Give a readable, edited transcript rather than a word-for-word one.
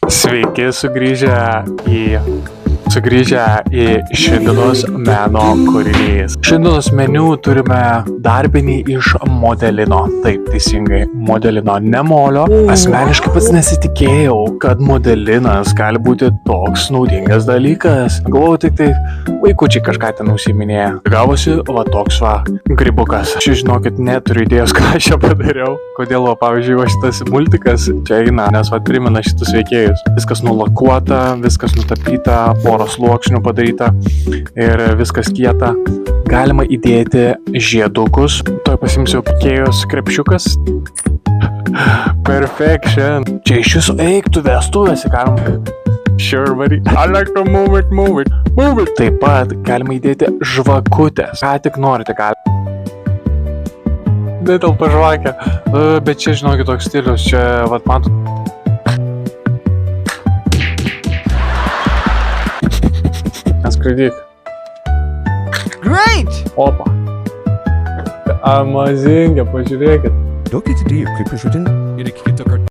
Sveiki sugrįžę į šiandienos meno kūrinys. Šiandienos meniu turime darbinį iš Modelino. Taip, teisingai, Modelino, ne Molio. Asmeniškai pats nesitikėjau, kad Modelinas gali būti toks naudingas dalykas. Galvojau, tik tai vaikučiai kažką ten užsiiminėja. Gavosi va toks va grybukas. Aš žinokit, neturiu idėjos, ką aš čia padariau. Kodėl, va, pavyzdžiui, va šitas multikas čia eina, nes va primena šitus veikėjus. Viskas nulakuota, viskas nutapyta, poros sluoksnių padaryta ir viskas kieta. Galima įdėti žiedukus. Tuoj pasimsiu Ikėjos krepšiukas. Perfection. Čia iš jūsų eiktų vestuvėse galima. Sure, buddy. I like to move it. Taip pat galima įdėti žvakutės. Ką tik norite, galite. Netelpa žvakę. Bet čia, žinokit, toks stilius. Čia, vat, matot. Neskraidyk. Great! Opa. Amazinga, pažiūrėkit. Duokite dėjų, kaip išvadinti. Ir iki kito karto.